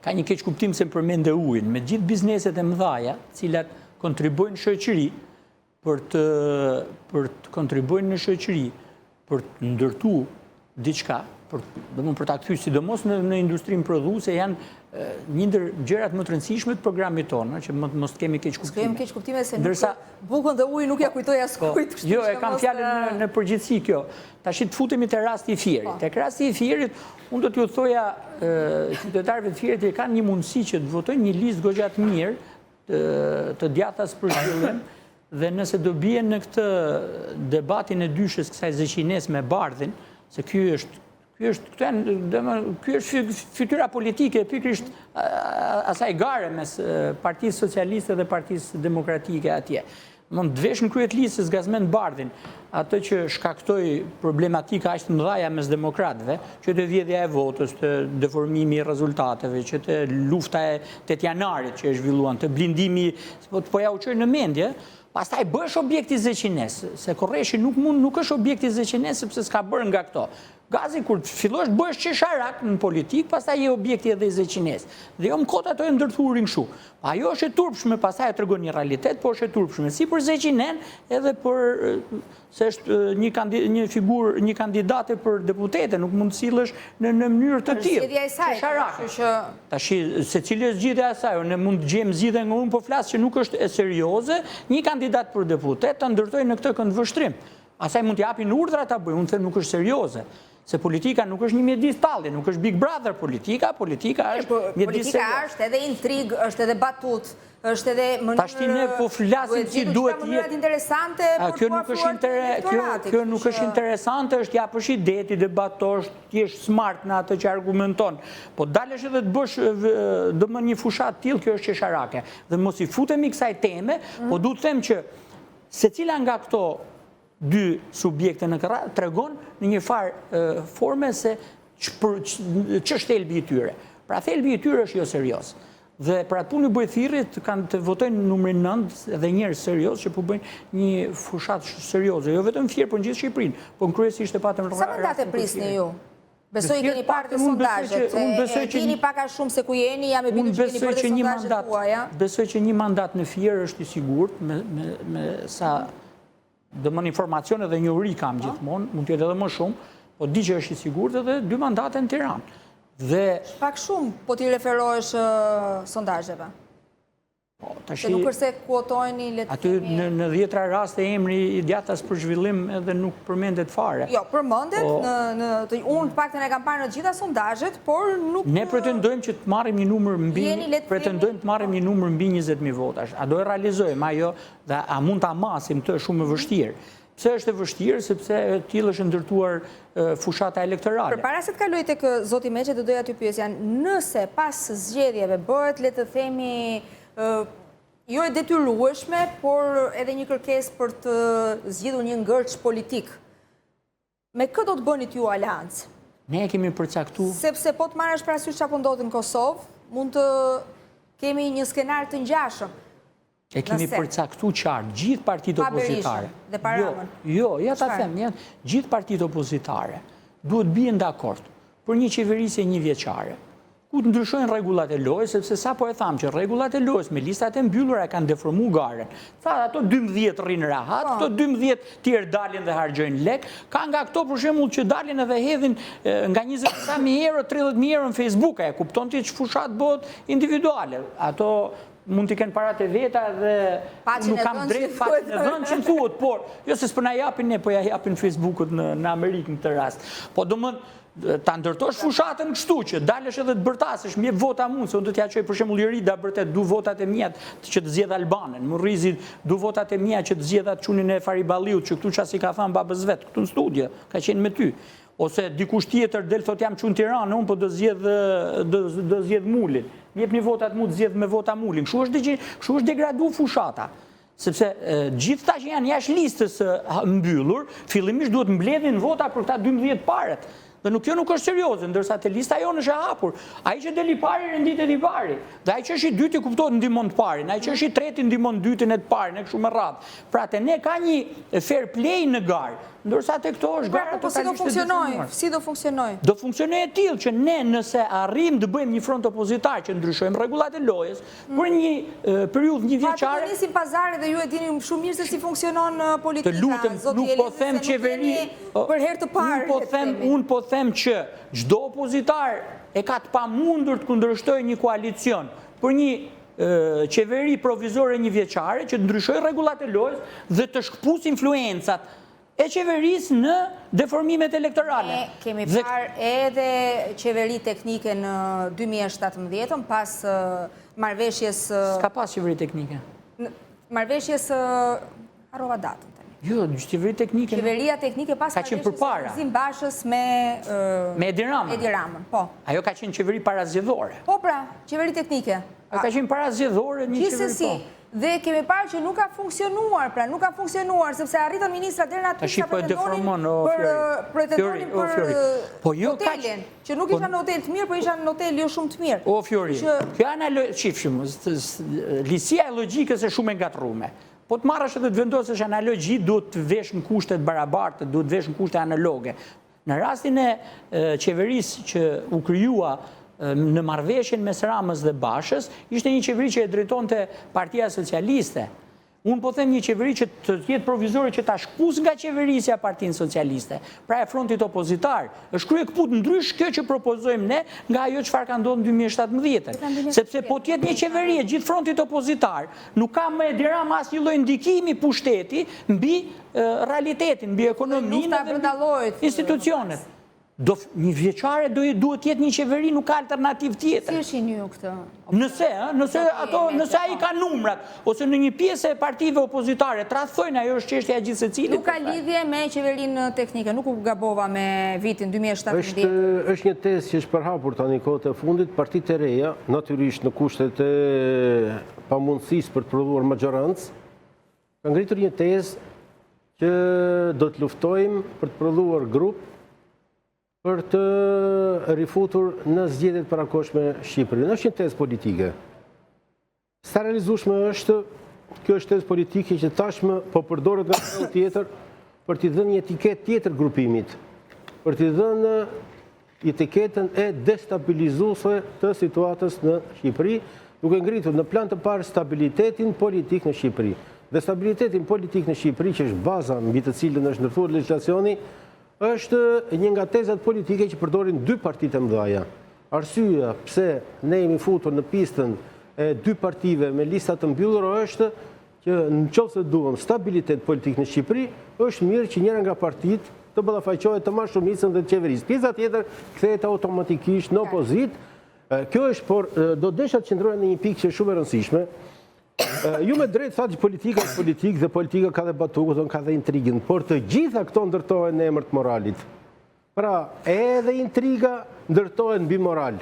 ka një keq kuptim se përmende ujin, me gjithë bizneset e mëdhaja, cilat kontribuojnë në shoqëri për të kontribuojnë në shoqëri për të ndërtu diçka, për ta kthyr sidomos në industrinë prodhuese janë një ndër gjërat më të rëndësishme të programit tonë, që mos kemi keq kuptime. Kemi keq kuptime se bukën dhe ujin nuk ja kujtoj askujt. Jo, e kam fjalën në përgjithësi kjo. Tash të futemi te rasti i Fierit. Tek rasti i Fierit, unë do t'ju thoja qytetarëve të Fierit që kanë një mundësi që të votojnë një listë goxha të mirë të djathtas për zhvillim, dhe nëse do bien në këtë debatin e dyshës kësaj zëqines me Bardhin, se ky është fytyra politike, pikërisht asaj gare mes Partisë Socialiste dhe Partisë Demokratike atje. Mund të vesh në kryet listës gazmen Bardhin, atë që shkaktoi problematika aq të mëdha mes demokratëve, që të vjedhja e votës, të deformimi i rezultateve, që të lufta e 8 janarit që e zhvilluan, të blindimi, po ja u çoj në mendje. Pastaj bësh objekti zëqines, se Korreshi nuk është objekti zëqines sepse s'ka bërë nga këto. Gazi, kur fillosh bësh qesharak në politikë, pastaj je objekti edhe i zëqines. Dhe jo më kot ato e ndërthurin kështu. Ajo është e turpshme, pastaj e tregon një realitet, por është e turpshme. Si për zëqinen, edhe për se është një kandidate për deputete, nuk mund të sillesh në mënyrë të tillë. Zgjedhja e saj, tash secili është zgjedhja e saj, ne mund të gjejmë zgjidhje nga unë, po flas që nuk është e serioze, një kandidat për deputet ta ndërtojë në këtë këndvështrim. Asaj mund të japin urdhra ta bëjë, unë them nuk është serioze. Se politika nuk është një mjedis talli, nuk është Big Brother politika është mjedis serioze. Politika është edhe intrigë, është edhe batut, është edhe mënyrë... Tashti ne po flasim si duhet jetë interesante për të afruar elektoratit. Kjo nuk është interesante, është japësh ide, ti debatosh, ti je smart në atë që argumenton. Po dalesh edhe të bësh domosdoshmë një fushat tillë, kjo është qesharake. Dhe mos i futemi kësaj teme, po duhet të them që secila nga këto dy subjekte në këtë tregon në një farë forme se ç'është thelbi i tyre. Pra thelbi i tyre është jo serioz. Dhe për atë punë i bëj thirrjet kanë të votojnë numrin 9 edhe njerëz serioz që po bëjnë një fushat serioze, jo vetëm Fier, por në gjithë Shqipërinë, po kryesisht e patëm Sa mandate prisni ju? Besoj keni parë të sondazhet, e dini pak a shumë se ku jeni, jam e bindur që jeni për të sondazhet tuaja. Besoj që një mandat në Fier është i sigurt me sa dëmën informacion edhe njohuri kam gjithmonë, mund të jetë edhe më shumë, po di që është i sigurt edhe 2 mandate në Tiranë. Pak shumë, po t'i referohesh sondazheve. Se nuk është se kuotojni aty në 10 raste emri i djathtas për zhvillim edhe nuk përmendet fare. Jo, përmendet, unë paktën e kam parë në gjitha sondazhet, por nuk... Ne pretendojmë që të marrim një numër mbi 20.000 votash. A do e realizojmë ajo dhe a mund ta masim këtë shumë e vështirë. Pse është e vështirë? Sepse tillë është ndërtuar fushata elektorale. Përpara se të kaloj tek zoti Meçe, do doja t'ju pyesja, nëse pas zgjedhjeve bëhet, le të themi, jo e detyrueshme, por edhe një kërkesë për të zgjidhur një ngërç politik. Me kë do të bëni t'ju aleancë? Ne e kemi përcaktuar. Sepse po të marrësh parasysh çfarë po ndodh në Kosovë, mund të kemi një skenar të ngjashëm. E kemi përcaktuar qartë gjithë partitë opozitare. Dhe para Ramën. Jo, ja ta them, gjithë partitë opozitare duhet bien dakord për një qeverisje 1 vjeçare. Ku të ndryshojnë rregullat e lojës, sepse sapo e tham që rregullat e lojës me listat e mbyllura kanë deformuar garen. Ato 12 rrinë rahat, ato 12 tjerë dalin dhe harxojnë lek, ka nga këto për shembull që dalin edhe hedhin nga 20.000 euro, 30.000 euro në Facebook, e kupton ti që fushat bëhet individuale. Ato mund t'i kenë parat e veta dhe nuk kam drejt faqen e dhënë që në thuhet, por jo se s'po na japin ne, po ja japin Facebookut në Amerikë në këtë rast. Po ta ndërtosh fushatën kështu që dalesh edhe të bërtasësh, më jep vota mund, se unë do t'ja çoj për shembull Irida bërtet 2 votat e mia që të zgjedh Albanën, Murrizi 2 votat e mia që të zgjedh atë çunin e Fariballiut, që këtu çasi ka thënë babës vet, këtu në studio, ka qenë me ty. Ose dikush tjetër del thot jam çun Tiranë, unë po do zgjedh Mulin. Jepni votat mu të zgjedh me vota Mulin. Kështu është degradu fushata. Sepse gjithë ta që janë jashtë listës mbyllur, fillimisht duhet mbledhin vota për këta 12 paret. Dhe kjo nuk është serioze, ndërsa te lista jonë është e hapur. Ai që del i pari renditet i pari. Dhe ai që është i dyti kuptohet ndihmon të parin, ai që është i treti ndihmon dytin e të parin, e kështu me radhë. Pra te ne ka një fair play në garë. ndërsa te këto është gara Po si do funksionoj? Si do funksionoj? Do funksionoj e tillë që ne nëse arrim të bëjmë një front opozitar që ndryshojmë rregullat e lojës për një periudhë një vjeçare. Po nisim pazare dhe ju e dini shumë mirë se si funksionon politika. Të lutem, nuk po them qeveri për herë të parë. Unë po them që çdo opozitar e ka të pamundur të kundërshtojë një koalicion për një qeveri provizore një vjeçare që të ndryshojë rregullat e lojës dhe të shkëpus influencat e qeverisë në deformimet elektorale. Ne kemi parë edhe qeveri teknike në 2017 pas marrëveshjes... S'ka pas qeveri teknike. Marrëveshjes... harrova datën. Jo, qeveri teknike... Qeveria teknike pas marrëveshjes Gëzim Bashës me Edi Ramën. Po. Ajo ka qenë qeveri parazgjedhore. Po pra, qeveri teknike. Ajo ka qenë parazgjedhore një qeveri po. Dhe kemi parë që nuk ka funksionuar, sepse arritën ministra deri në aty sa pretendonin për hotelin, që nuk isha në hotel të mirë, po isha në hotel jo shumë të mirë. O, Fjori, kjo lisia e logjikës e shumë e ngatrume. Po të marrësh edhe të vendosësh analogji, duhet të vesh në kushtet barabartë, duhet të vesh në kushte analoge. Në rastin e qeverisë që u kryua në marrëveshjen mes Ramës dhe Bashës, ishte një qeveri që e drejtonte Partia Socialiste. Unë po them një qeveri që të jetë provizore që ta shkpus nga qeverisja Partinë Socialiste, pra e frontit opozitar. Është krye këput ndrysh kjo që propozojmë ne nga ajo çfarë ka ndodhur në 2017. Sepse po të jetë një qeveri e gjithë frontit opozitar, nuk ka më Edi Rama asnjë lloj ndikimi pushteti mbi realitetin, mbi ekonominë dhe mbi institucionet. Një vjeçare duhet jetë një qeveri, nuk ka alternativ tjetër. Si është një këtë? Nëse ai ka numrat, ose në një pjesë e partive opozitare, tradhojnë ajo është çështja e gjithë secilit. Nuk ka lidhje me qeverinë teknike, nuk u gabova me vitin 2017. Është një tezë që është përhapur tani kohët e fundit, partitë e reja, natyrisht në kushtet e pamundësisë për të prodhuar majorancë, ka ngritur një tezë që do të luftojmë për të prodhuar grup për të rifutur në zgjedhjet parakohshme Shqipërinë. Është një tezë politike. Sa realizueshme është, kjo është tezë politike që tashmë po përdoret nga një tjetër për t'i dhënë një etiketë tjetër grupimit, për t'i dhënë etiketën e destabilizuese të situatës në Shqipëri, duke ngritur në plan të parë stabilitetin politik në Shqipëri. Dhe stabilitetin politik në Shqipëri, që është baza mbi të cilën është ndërtuar legjislacioni, është një nga tezat politike që përdorin dy partitë e mëdha. Arsyeja pse ne jemi futur në pistën e dy partive me lista të mbyllura është që nëse duam stabilitet politik në Shqipëri, është mirë që njëra nga partitë të ballafaqohet të marrë shumicën dhe të qeverisë. Pjesa tjetër kthehet automatikisht në opozitë. Kjo është, por do desha të qëndroja në një pikë që është shumë e rëndësishme. Ju me drejt thatë që politika është politikë dhe politika ka dhe batukët, ka dhe intrigën, por të gjitha këto ndërtohen në emër të moralit. Pra, edhe intriga ndërtohen mbi moral,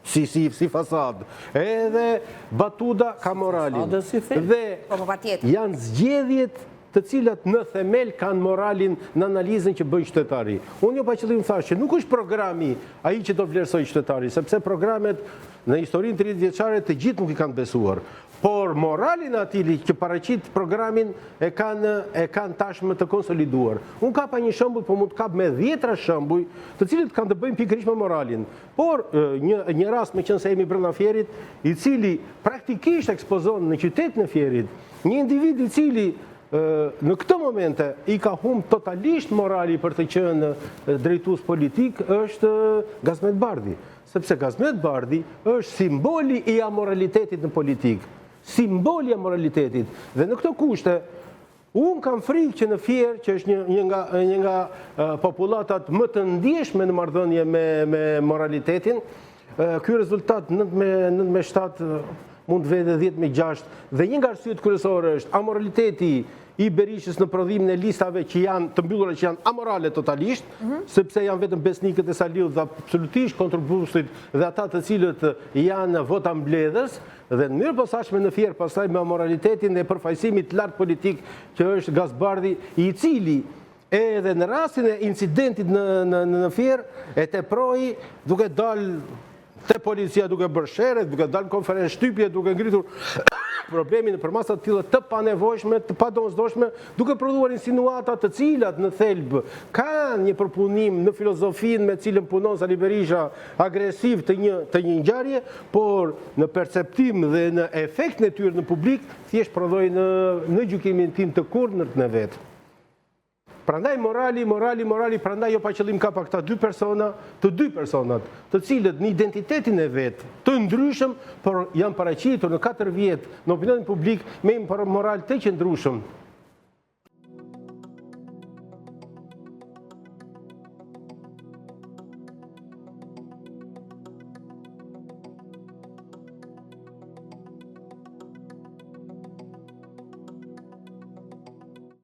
si fasadë, edhe batuda ka moralin. Dhe janë zgjedhjet të cilat në themel kanë moralin në analizën që bëjnë qytetari. Unë jo pa qëllim thash që nuk është programi ai që do vlerësoj qytetari, sepse programet në historinë 30 vjeçare të gjithë nuk i kanë besuar. Por moralin atili që paraqit programin e kanë tashmë të konsoliduar. Unë kapa një shembull, po mund të kap me 10 shembuj, të cilët kanë të bëjnë pikërisht me moralin. Por një rast me qenë se jemi brenda Fierit, i cili praktikisht ekspozon në qytetin e Fierit, një individ i cili në këtë momente i ka humbur totalisht morali për të qenë drejtues politik, është Gazmet Bardhi. Sepse Gazmet Bardhi është simboli i amoralitetit në politikë. Simboli e moralitetit. Dhe në këto kushte, unë kam frikë që në Fier, që është një nga populatat më të ndjeshme në marrëdhënie me moralitetin, ky rezultat 9-7 mund të vete 10-6, dhe një nga arsyet kryesore është amoraliteti i Berishës në prodhimin e listave që janë të mbyllura, që janë amorale totalisht, sepse janë vetëm besnikët e Saliut dhe absolutisht kontrabustit dhe ata të cilët janë vota mbledhës, dhe në mënyrë posaçme në Fier pastaj me amoralitetin dhe përfaqësimit të lartë politik që është Gazbardhi, i cili edhe në rastin e incidentit në Fier e teproi duke dalë te policia duke bërë shere, duke dalë në konferencë shtypje, duke ngritur problemin në përmasa të tilla të panevojshme, të padomosdoshme, duke prodhuar insinuata të cilat në thelb kanë një përpunim në filozofinë me cilën punon Sali Berisha agresiv të një ngjarje, por në perceptim dhe në efektin e tyre në publik thjesht prodhojnë në gjykimin tim të kurrët në vetë. Prandaj morali, prandaj jo pa qëllim ka pa këta dy personat, të cilët në identitetin e vetë, të ndryshëm, por janë paraqitur në 4 vjet në opinionin publik me një moral të qëndrueshëm.